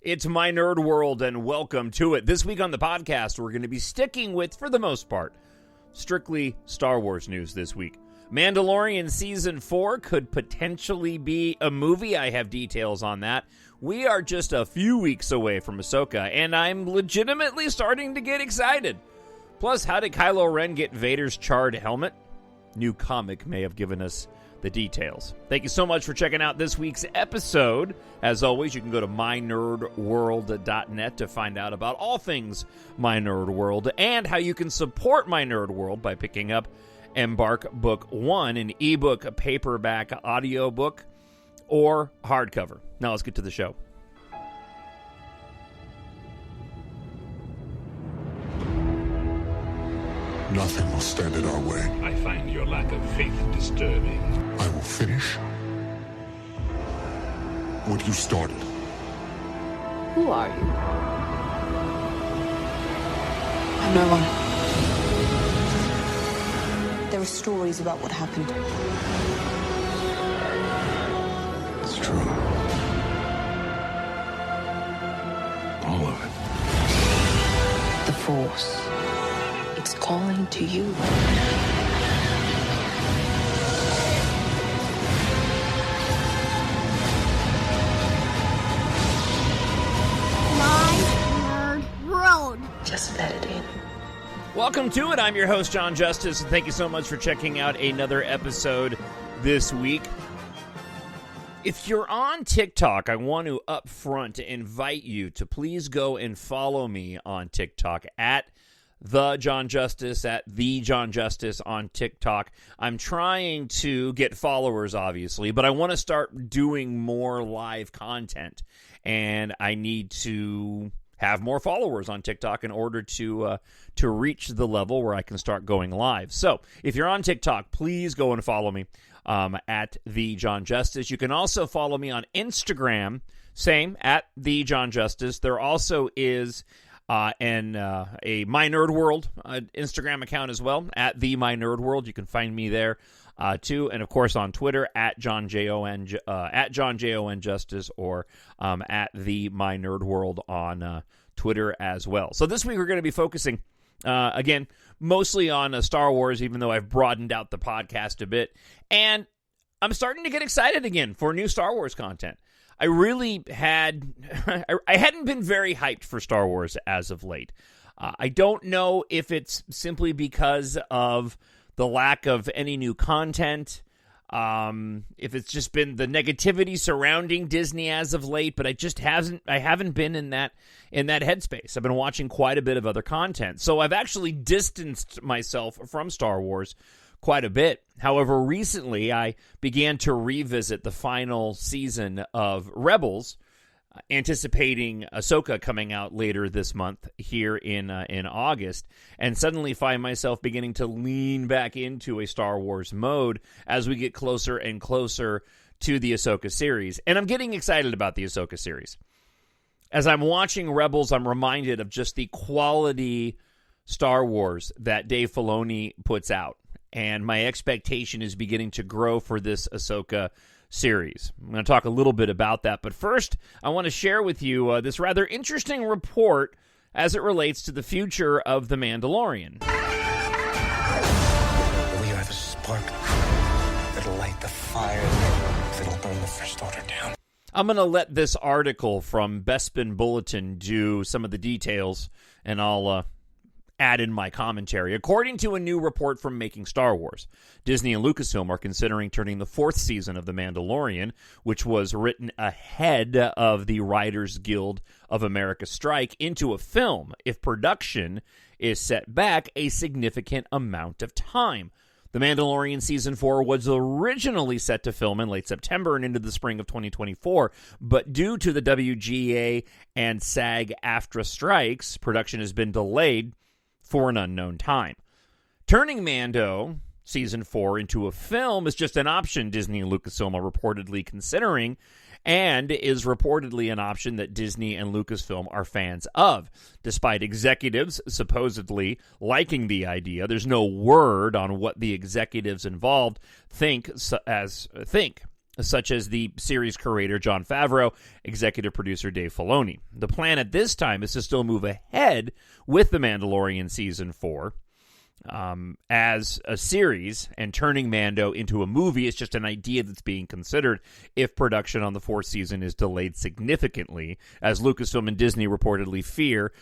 It's My Nerd World, and welcome to it. This week on the podcast, we're going to be sticking with, for the most part, strictly Star Wars news this week. Mandalorian Season 4 could potentially be a movie. I have details on that. We are just a few weeks away from Ahsoka, and I'm legitimately starting to get excited. Plus, how did Kylo Ren get Vader's charred helmet? New comic may have given us the details. Thank you so much for checking out this week's episode. As always, you can go to mynerdworld.net to find out about all things My Nerd World and how you can support My Nerd World by picking up EMBARK Book 1, an ebook, paperback, audiobook, or hardcover. Now let's get to the show. Nothing will stand in our way. I find your lack of faith disturbing. I will finish what you started. Who are you? I'm no one. There are stories about what happened. It's true. All of it. The Force. It's calling to you. My Nerd World. Just let it in. Welcome to it. I'm your host, Jon Justice, and thank you so much for checking out another episode this week. If you're on TikTok, I want to up front invite you to please go and follow me on TikTok at The Jon Justice, at The Jon Justice on TikTok. I'm trying to get followers, obviously, but I want to start doing more live content, and I need to have more followers on TikTok in order to reach the level where I can start going live. So if you're on TikTok, please go and follow me at The Jon Justice. You can also follow me on Instagram, same, at The Jon Justice. There also is a My Nerd World Instagram account as well, at The My Nerd World. You can find me there too, and of course on Twitter at Jon Jon Justice, or at The My Nerd World on Twitter as well. So this week we're going to be focusing again mostly on Star Wars, even though I've broadened out the podcast a bit, and I'm starting to get excited again for new Star Wars content. I really hadn't been very hyped for Star Wars as of late. I don't know if it's simply because of the lack of any new content, if it's just been the negativity surrounding Disney as of late, but I haven't been in that headspace. I've been watching quite a bit of other content. So I've actually distanced myself from Star Wars quite a bit. However, recently I began to revisit the final season of Rebels, anticipating Ahsoka coming out later this month here in August, and suddenly find myself beginning to lean back into a Star Wars mode as we get closer and closer to the Ahsoka series. And I'm getting excited about the Ahsoka series. As I'm watching Rebels, I'm reminded of just the quality Star Wars that Dave Filoni puts out. And my expectation is beginning to grow for this Ahsoka series. I'm going to talk a little bit about that. But first, I want to share with you this rather interesting report as it relates to the future of The Mandalorian. Will you have a spark that'll light the fire that'll burn the First Order down? I'm going to let this article from Bespin Bulletin do some of the details, and I'll add in my commentary. According to a new report from Making Star Wars, Disney and Lucasfilm are considering turning the fourth season of The Mandalorian, which was written ahead of the Writers Guild of America strike, into a film if production is set back a significant amount of time. The Mandalorian Season 4 was originally set to film in late September and into the spring of 2024, but due to the WGA and SAG-AFTRA strikes, production has been delayed for an unknown time. Turning Mando Season 4 into a film is just an option Disney and Lucasfilm are reportedly considering, and is reportedly an option that Disney and Lucasfilm are fans of. Despite executives supposedly liking the idea, there's no word on what the executives involved think. such as the series creator Jon Favreau, executive producer Dave Filoni. The plan at this time is to still move ahead with The Mandalorian Season 4 as a series, and turning Mando into a movie is just an idea that's being considered if production on the fourth season is delayed significantly, as Lucasfilm and Disney reportedly fear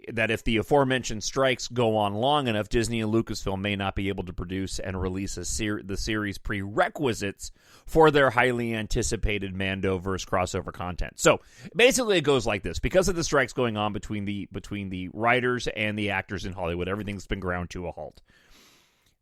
that if the aforementioned strikes go on long enough, Disney and Lucasfilm may not be able to produce and release the series prerequisites for their highly anticipated Mandoverse crossover content. So basically it goes like this. Because of the strikes going on between the writers and the actors in Hollywood, everything's been ground to a halt.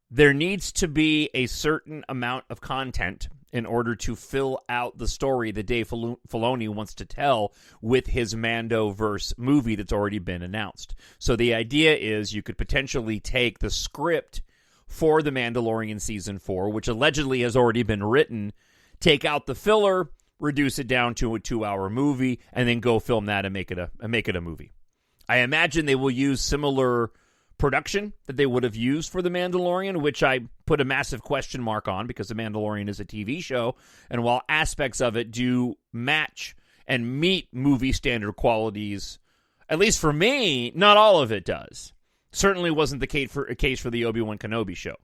There needs to be a certain amount of content in order to fill out the story that Dave Filoni wants to tell with his Mandoverse movie that's already been announced. So the idea is you could potentially take the script for The Mandalorian Season 4, which allegedly has already been written, take out the filler, reduce it down to a 2-hour movie, and then go film that and make it a movie. I imagine they will use similar production that they would have used for The Mandalorian, which I put a massive question mark on because The Mandalorian is a TV show, and while aspects of it do match and meet movie standard qualities, at least for me, not all of it does. Certainly wasn't the case for the Obi-Wan Kenobi show.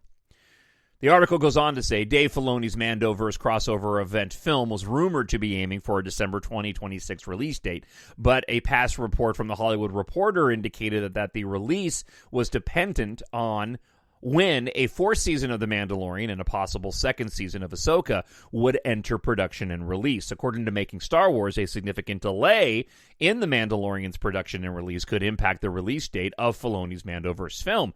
The article goes on to say Dave Filoni's Mandoverse crossover event film was rumored to be aiming for a December 2026 release date, but a past report from The Hollywood Reporter indicated that the release was dependent on when a fourth season of The Mandalorian and a possible second season of Ahsoka would enter production and release. According to Making Star Wars, a significant delay in The Mandalorian's production and release could impact the release date of Filoni's Mandoverse film,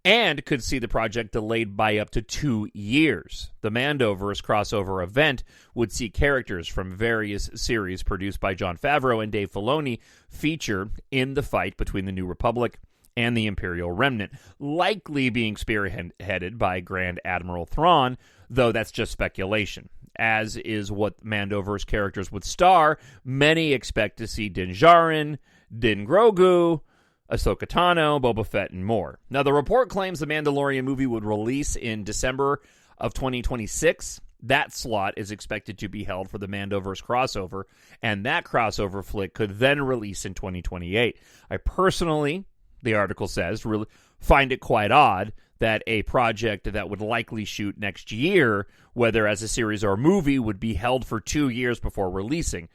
and could see the project delayed by up to 2 years. The Mandoverse crossover event would see characters from various series produced by Jon Favreau and Dave Filoni feature in the fight between the New Republic and the Imperial Remnant, likely being spearheaded by Grand Admiral Thrawn, though that's just speculation. As is what Mandoverse characters would star, many expect to see Din Djarin, Din Grogu, Ahsoka Tano, Boba Fett, and more. Now, the report claims the Mandalorian movie would release in December of 2026. That slot is expected to be held for the Mandoverse crossover, and that crossover flick could then release in 2028. I personally, the article says, really find it quite odd that a project that would likely shoot next year, whether as a series or a movie, would be held for 2 years before releasing.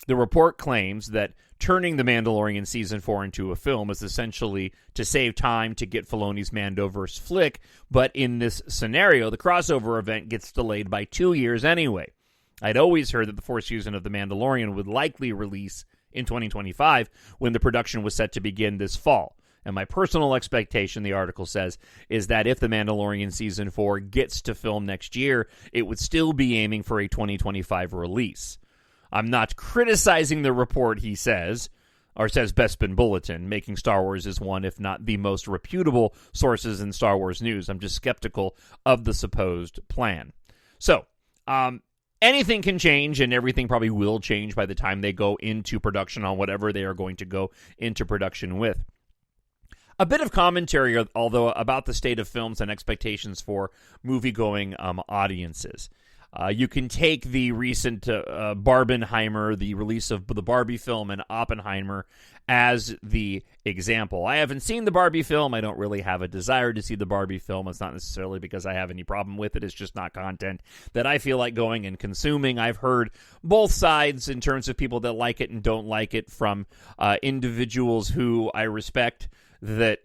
The report claims that turning The Mandalorian Season 4 into a film is essentially to save time to get Filoni's Mandoverse flick, but in this scenario, the crossover event gets delayed by 2 years anyway. I'd always heard that the fourth season of The Mandalorian would likely release in 2025 when the production was set to begin this fall. And my personal expectation, the article says, is that if The Mandalorian Season 4 gets to film next year, it would still be aiming for a 2025 release. I'm not criticizing the report, he says, or says Bespin Bulletin. Making Star Wars is one, if not the most reputable sources in Star Wars news. I'm just skeptical of the supposed plan. So, anything can change, and everything probably will change by the time they go into production on whatever they are going to go into production with. A bit of commentary, although, about the state of films and expectations for movie-going audiences. You can take the recent Barbenheimer, the release of the Barbie film, and Oppenheimer as the example. I haven't seen the Barbie film. I don't really have a desire to see the Barbie film. It's not necessarily because I have any problem with it. It's just not content that I feel like going and consuming. I've heard both sides in terms of people that like it and don't like it, from individuals who I respect that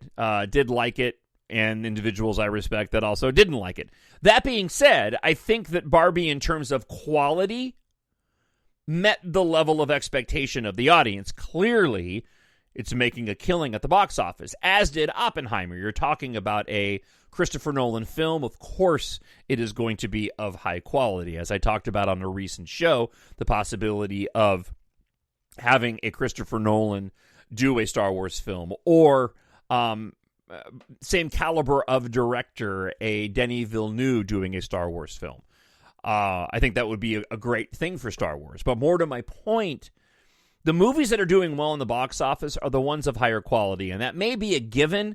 did like it, and individuals I respect that also didn't like it. That being said, I think that Barbie, in terms of quality, met the level of expectation of the audience. Clearly, it's making a killing at the box office, as did Oppenheimer. You're talking about a Christopher Nolan film. Of course, it is going to be of high quality. As I talked about on a recent show, the possibility of having a Christopher Nolan do a Star Wars film, or same caliber of director, a Denis Villeneuve doing a Star Wars film. I think that would be a great thing for Star Wars. But more to my point, the movies that are doing well in the box office are the ones of higher quality, and that may be a given,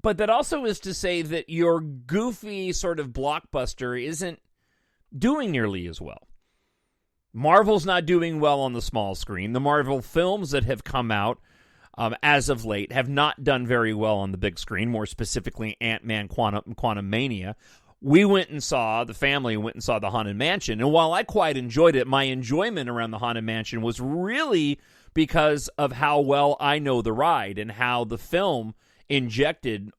but that also is to say that your goofy sort of blockbuster isn't doing nearly as well. Marvel's not doing well on the small screen. The Marvel films that have come out as of late have not done very well on the big screen, more specifically Ant-Man Quantumania. The family went and saw The Haunted Mansion, and while I quite enjoyed it, my enjoyment around The Haunted Mansion was really because of how well I know the ride and how the film injected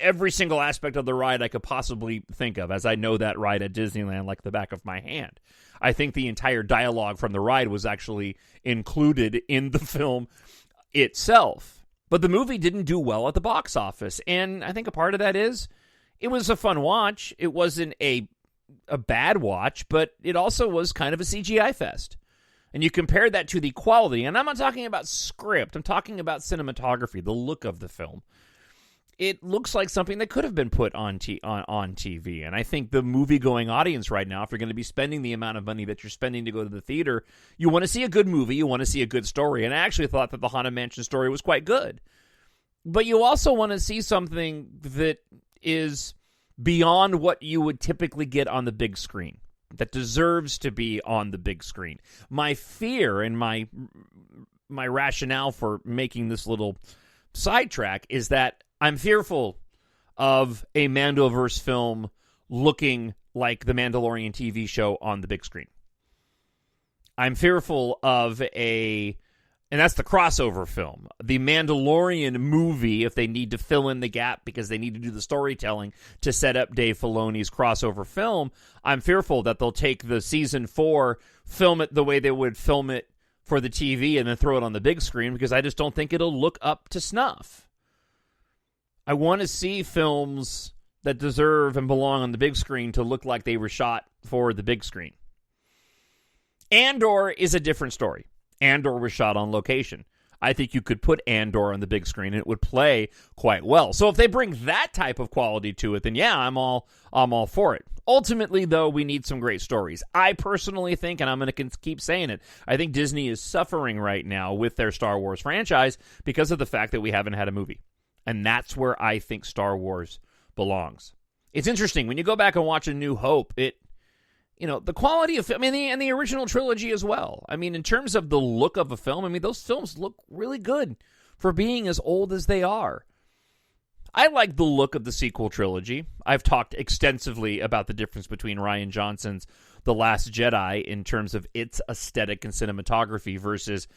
every single aspect of the ride I could possibly think of, as I know that ride at Disneyland like the back of my hand. I think the entire dialogue from the ride was actually included in the film itself. But the movie didn't do well at the box office, and I think a part of that is it was a fun watch. It wasn't a bad watch, but it also was kind of a CGI fest. And you compare that to the quality, and I'm not talking about script, I'm talking about cinematography, the look of the film. It looks like something that could have been put on TV. And I think the movie-going audience right now, if you're going to be spending the amount of money that you're spending to go to the theater, you want to see a good movie, you want to see a good story. And I actually thought that the Haunted Mansion story was quite good. But you also want to see something that is beyond what you would typically get on the big screen, that deserves to be on the big screen. My fear and my rationale for making this little sidetrack is that I'm fearful of a Mandoverse film looking like the Mandalorian TV show on the big screen. I'm fearful of and that's the crossover film. The Mandalorian movie, if they need to fill in the gap because they need to do the storytelling to set up Dave Filoni's crossover film, I'm fearful that they'll take the season 4, film it the way they would film it for the TV, and then throw it on the big screen, because I just don't think it'll look up to snuff. I want to see films that deserve and belong on the big screen to look like they were shot for the big screen. Andor is a different story. Andor was shot on location. I think you could put Andor on the big screen and it would play quite well. So if they bring that type of quality to it, then yeah, I'm all for it. Ultimately, though, we need some great stories. I personally think, and I'm going to keep saying it, I think Disney is suffering right now with their Star Wars franchise because of the fact that we haven't had a movie. And that's where I think Star Wars belongs. It's interesting. When you go back and watch A New Hope, the quality of film, and the original trilogy as well. I mean, in terms of the look of a film, those films look really good for being as old as they are. I like the look of the sequel trilogy. I've talked extensively about the difference between Rian Johnson's The Last Jedi in terms of its aesthetic and cinematography versus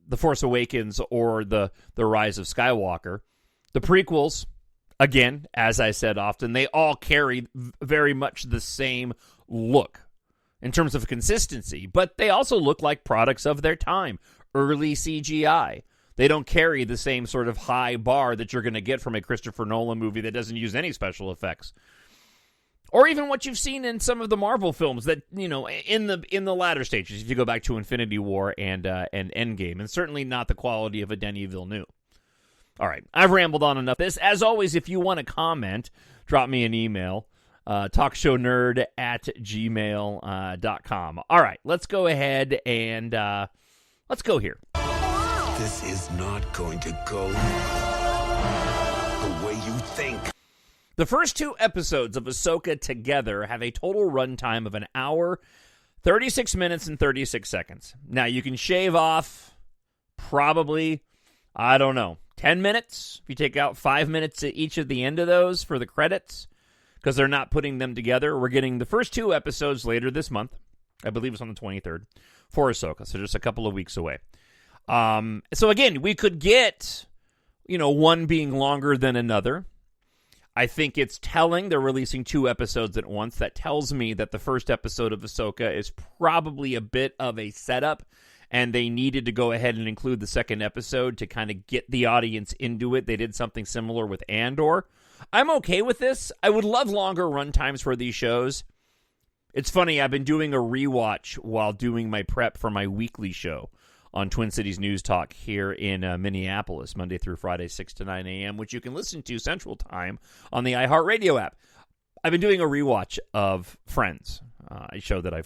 The Force Awakens or the Rise of Skywalker. The prequels, again, as I said often, they all carry very much the same look in terms of consistency, but they also look like products of their time. Early CGI. They don't carry the same sort of high bar that you're going to get from a Christopher Nolan movie that doesn't use any special effects. Or even what you've seen in some of the Marvel films that, in the latter stages, if you go back to Infinity War and Endgame, and certainly not the quality of a Denis Villeneuve. All right, I've rambled on enough. As always, if you want to comment, drop me an email, talkshownerd@gmail.com. All right, let's go ahead and let's go here. This is not going to go the way you think. The first 2 episodes of Ahsoka together have a total runtime of 1 hour, 36 minutes, and 36 seconds. Now, you can shave off probably, 10 minutes. If you take out 5 minutes at each of the end of those for the credits, because they're not putting them together. We're getting the first 2 episodes later this month. I believe it's on the 23rd for Ahsoka, so just a couple of weeks away. So again, we could get, one being longer than another. I think it's telling they're releasing 2 episodes at once. That tells me that the first episode of Ahsoka is probably a bit of a setup, and they needed to go ahead and include the second episode to kind of get the audience into it. They did something similar with Andor. I'm okay with this. I would love longer runtimes for these shows. It's funny, I've been doing a rewatch while doing my prep for my weekly show on Twin Cities News Talk here in Minneapolis, Monday through Friday, 6 to 9 a.m., which you can listen to Central Time on the iHeartRadio app. I've been doing a rewatch of Friends, a show that I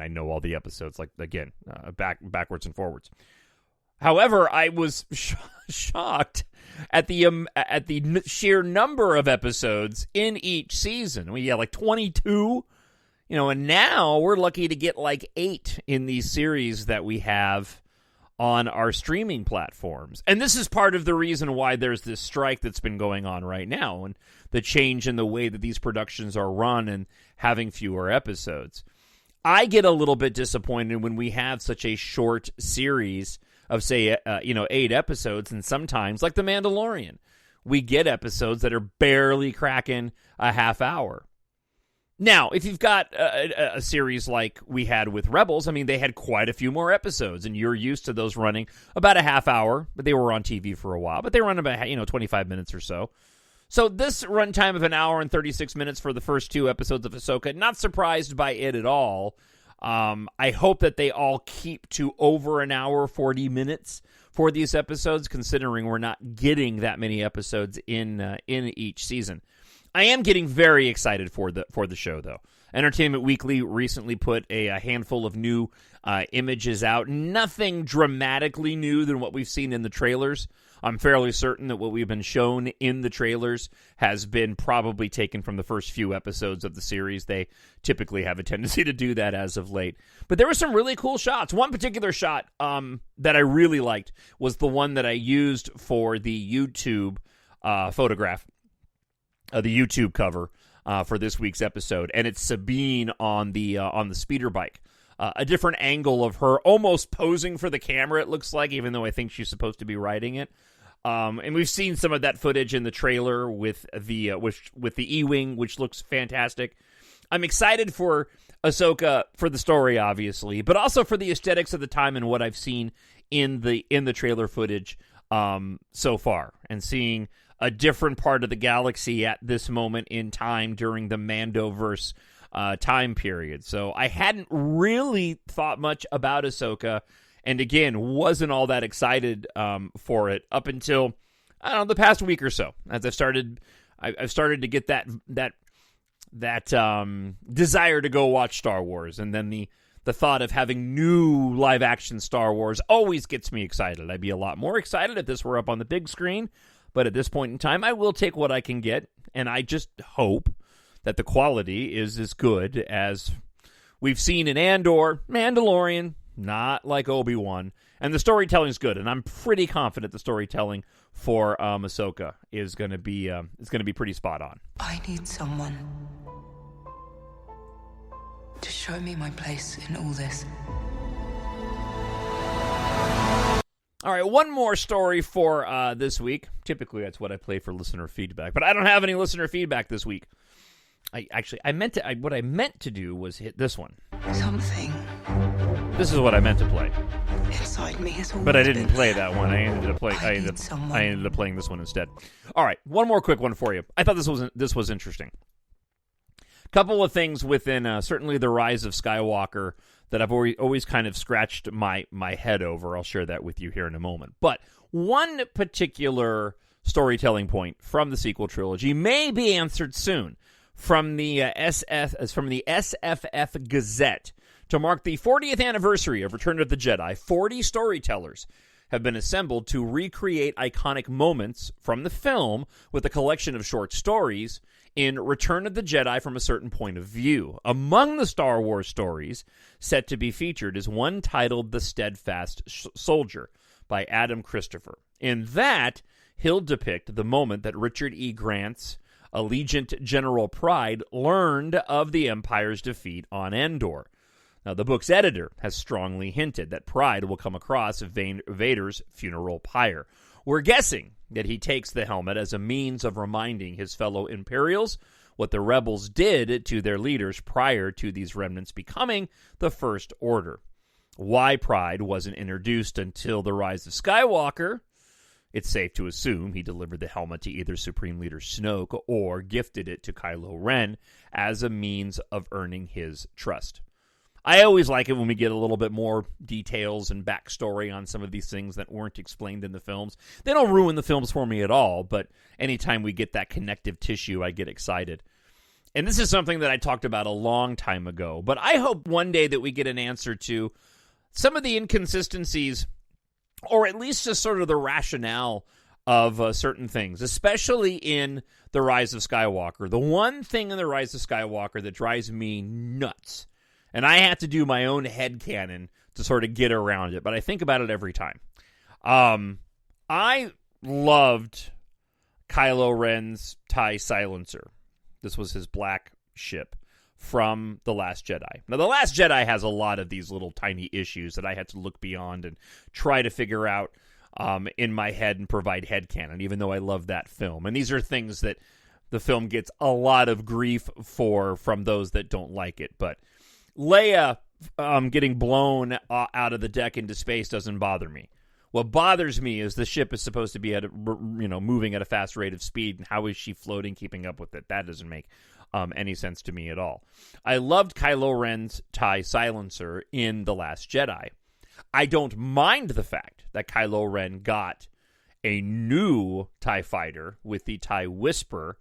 know all the episodes, backwards and forwards. However, I was shocked at the sheer number of episodes in each season. We had 22 And now we're lucky to get like 8 in these series that we have on our streaming platforms. And this is part of the reason why there's this strike that's been going on right now, and the change in the way that these productions are run and having fewer episodes. I get a little bit disappointed when we have such a short series of, say, 8 episodes, and sometimes, like The Mandalorian, we get episodes that are barely cracking a half hour. Now, if you've got a series like we had with Rebels, I mean, they had quite a few more episodes, and you're used to those running about a half hour, but they were on TV for a while, but they run about 25 minutes or so. So this runtime of an hour and 36 minutes for the first 2 episodes of Ahsoka, not surprised by it at all. I hope that they all keep to over an hour, 40 minutes for these episodes, considering we're not getting that many episodes in each season. I am getting very excited for the show, though. Entertainment Weekly recently put a handful of new images out. Nothing dramatically new than what we've seen in the trailers. I'm fairly certain that what we've been shown in the trailers has been probably taken from the first few episodes of the series. They typically have a tendency to do that as of late. But there were some really cool shots. One particular shot that I really liked was the one that I used for the YouTube photograph. The YouTube cover for this week's episode, and it's Sabine on the speeder bike. A different angle of her almost posing for the camera, it looks like, even though I think she's supposed to be riding it. And we've seen some of that footage in the trailer with the E-Wing, which looks fantastic. I'm excited for Ahsoka for the story, obviously, but also for the aesthetics of the time and what I've seen in the trailer footage so far, and seeing a different part of the galaxy at this moment in time during the Mandoverse time period. So I hadn't really thought much about Ahsoka, and again, wasn't all that excited for it up until, I don't know, the past week or so. As I've started to get that desire to go watch Star Wars, and then the thought of having new live-action Star Wars always gets me excited. I'd be a lot more excited if this were up on the big screen, but at this point in time, I will take what I can get, and I just hope that the quality is as good as we've seen in Andor, Mandalorian, not like Obi-Wan, and the storytelling's good, and I'm pretty confident the storytelling for Ahsoka is going to be pretty spot on. I need someone to show me my place in all this. All right, one more story for this week. Typically, that's what I play for listener feedback, but I don't have any listener feedback this week. What I meant to do was hit this one. Something This is what I meant to play, inside me has always but I didn't been play there. that one. I ended up playing this one instead. All right, one more quick one for you. I thought this was interesting. Couple of things within certainly the Rise of Skywalker that I've always kind of scratched my head over. I'll share that with you here in a moment. But one particular storytelling point from the sequel trilogy may be answered soon from the SFF Gazette. To mark the 40th anniversary of Return of the Jedi, 40 storytellers have been assembled to recreate iconic moments from the film with a collection of short stories in Return of the Jedi from a certain point of view. Among the Star Wars stories set to be featured is one titled The Steadfast Soldier by Adam Christopher. In that, he'll depict the moment that Richard E. Grant's Allegiant General Pryde learned of the Empire's defeat on Endor. Now, the book's editor has strongly hinted that Pryde will come across Vader's funeral pyre. We're guessing that he takes the helmet as a means of reminding his fellow Imperials what the rebels did to their leaders prior to these remnants becoming the First Order. Why Pryde wasn't introduced until the Rise of Skywalker, it's safe to assume he delivered the helmet to either Supreme Leader Snoke or gifted it to Kylo Ren as a means of earning his trust. I always like it when we get a little bit more details and backstory on some of these things that weren't explained in the films. They don't ruin the films for me at all, but anytime we get that connective tissue, I get excited. And this is something that I talked about a long time ago, but I hope one day that we get an answer to some of the inconsistencies, or at least just sort of the rationale of certain things, especially in The Rise of Skywalker. The one thing in The Rise of Skywalker that drives me nuts, and I have to do my own headcanon to sort of get around it, but I think about it every time. I loved Kylo Ren's TIE silencer. This was his black ship from The Last Jedi. Now, The Last Jedi has a lot of these little tiny issues that I had to look beyond and try to figure out in my head and provide headcanon, even though I love that film. And these are things that the film gets a lot of grief for from those that don't like it. But Leia getting blown out of the deck into space doesn't bother me. What bothers me is the ship is supposed to be at moving at a fast rate of speed, and how is she floating, keeping up with it? That doesn't make any sense to me at all. I loved Kylo Ren's TIE silencer in The Last Jedi. I don't mind the fact that Kylo Ren got a new TIE fighter with the TIE Whisper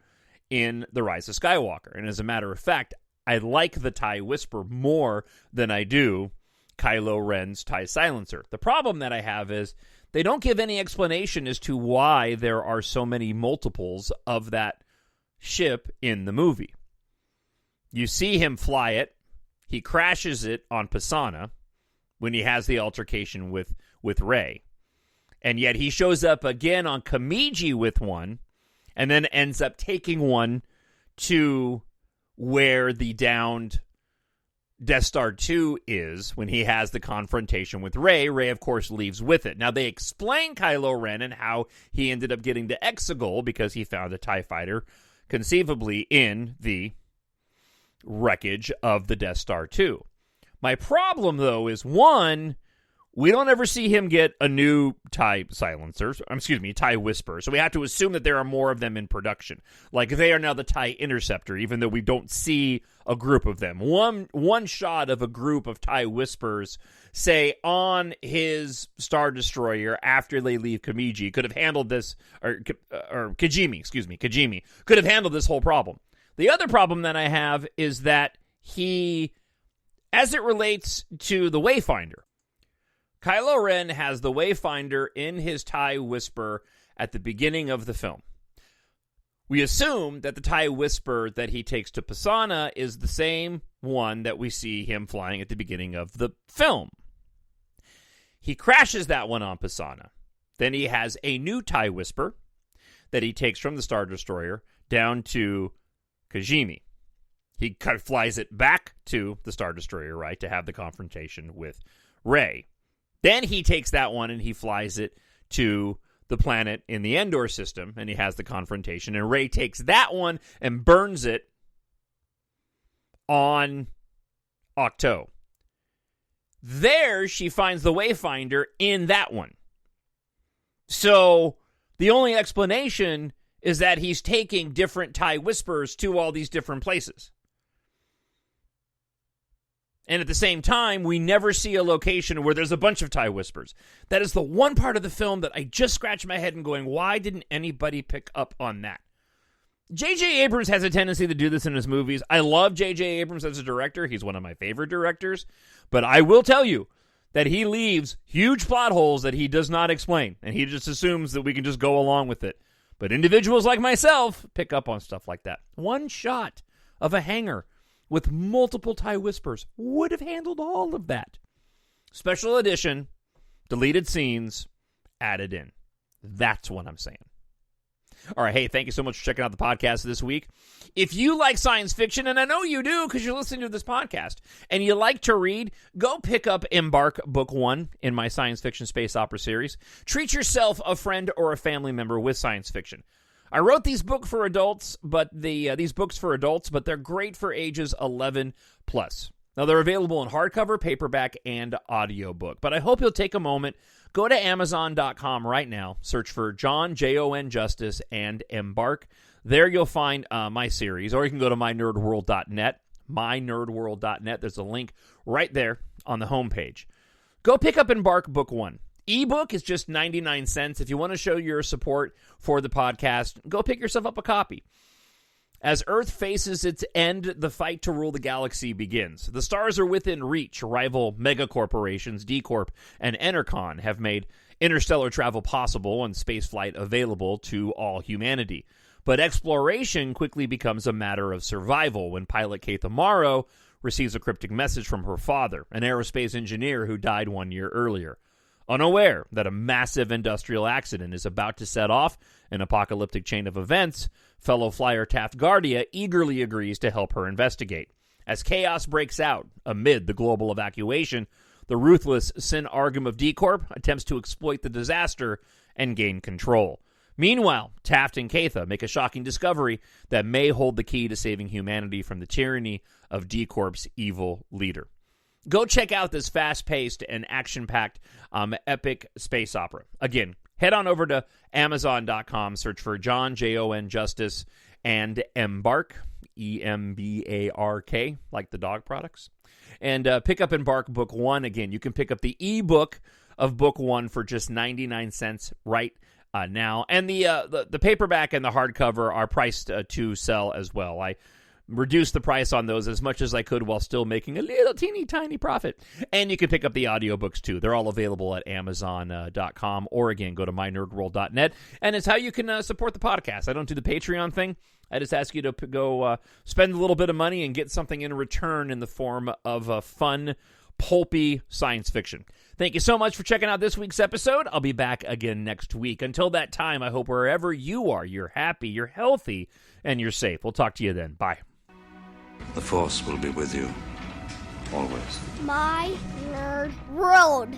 in The Rise of Skywalker. And as a matter of fact, I like the TIE Whisper more than I do Kylo Ren's TIE silencer. The problem that I have is they don't give any explanation as to why there are so many multiples of that ship in the movie. You see him fly it. He crashes it on Pisana when he has the altercation with Rey. And yet he shows up again on Kamiji with one, and then ends up taking one to where the downed Death Star 2 is when he has the confrontation with Rey. Rey, of course, leaves with it. Now, they explain Kylo Ren and how he ended up getting to Exegol because he found a TIE fighter, conceivably in the wreckage of the Death Star 2. My problem, though, is, one, we don't ever see him get a new TIE TIE Whisper, so we have to assume that there are more of them in production. Like, they are now the TIE Interceptor, even though we don't see a group of them. One shot of a group of TIE Whispers, say, on his Star Destroyer after they leave Kamiji, could have handled this, or Kijimi, could have handled this whole problem. The other problem that I have is that he, as it relates to the Wayfinder, Kylo Ren has the Wayfinder in his TIE Whisper at the beginning of the film. We assume that the TIE Whisper that he takes to Pisana is the same one that we see him flying at the beginning of the film. He crashes that one on Pisana. Then he has a new TIE Whisper that he takes from the Star Destroyer down to Kijimi. He kind of flies it back to the Star Destroyer, right, to have the confrontation with Rey. Then he takes that one and he flies it to the planet in the Endor system, and he has the confrontation. And Rey takes that one and burns it on Ahch-To. There, she finds the Wayfinder in that one. So the only explanation is that he's taking different TIE Whispers to all these different places. And at the same time, we never see a location where there's a bunch of TIE Whispers. That is the one part of the film that I just scratch my head and going, why didn't anybody pick up on that? J.J. Abrams has a tendency to do this in his movies. I love J.J. Abrams as a director. He's one of my favorite directors. But I will tell you that he leaves huge plot holes that he does not explain. And he just assumes that we can just go along with it. But individuals like myself pick up on stuff like that. One shot of a hangar with multiple TIE Whispers would have handled all of that. Special edition, deleted scenes, added in. That's what I'm saying. All right, hey, thank you so much for checking out the podcast this week. If you like science fiction, and I know you do because you're listening to this podcast, and you like to read, go pick up EMBARK Book 1 in my science fiction space opera series. Treat yourself, a friend, or a family member with science fiction. I wrote these books for adults, but they're great for ages 11 plus. Now, they're available in hardcover, paperback, and audiobook. But I hope you'll take a moment, go to Amazon.com right now, search for Jon, Jon Justice, and EMBARK. There you'll find my series, or you can go to mynerdworld.net, mynerdworld.net. There's a link right there on the homepage. Go pick up EMBARK Book 1. Ebook is just 99 cents. If you want to show your support for the podcast, go pick yourself up a copy. As Earth faces its end, the fight to rule the galaxy begins. The stars are within reach. Rival megacorporations, D-Corp and Enercon, have made interstellar travel possible and spaceflight available to all humanity. But exploration quickly becomes a matter of survival when pilot Kate Amaro receives a cryptic message from her father, an aerospace engineer who died 1 year earlier. Unaware that a massive industrial accident is about to set off an apocalyptic chain of events, fellow flyer Tathgardia eagerly agrees to help her investigate. As chaos breaks out amid the global evacuation, the ruthless Sin Argum of D-Corp attempts to exploit the disaster and gain control. Meanwhile, Taft and Katha make a shocking discovery that may hold the key to saving humanity from the tyranny of D-Corp's evil leader. Go check out this fast-paced and action-packed epic space opera. Again, head on over to Amazon.com, search for Jon, Jon Justice, and EMBARK, E-M-B-A-R-K, like the dog products. And pick up EMBARK Book 1. Again, you can pick up the ebook of Book 1 for just 99 cents right now. And the paperback and the hardcover are priced to sell as well. I reduced the price on those as much as I could while still making a little teeny tiny profit. And you can pick up the audiobooks too. They're all available at Amazon.com, or again, go to mynerdworld.net. And it's how you can support the podcast. I don't do the Patreon thing. I just ask you to go spend a little bit of money and get something in return in the form of fun, pulpy science fiction. Thank you so much for checking out this week's episode. I'll be back again next week. Until that time, I hope wherever you are, you're happy, you're healthy, and you're safe. We'll talk to you then. Bye. The Force will be with you, always. My Nerd World.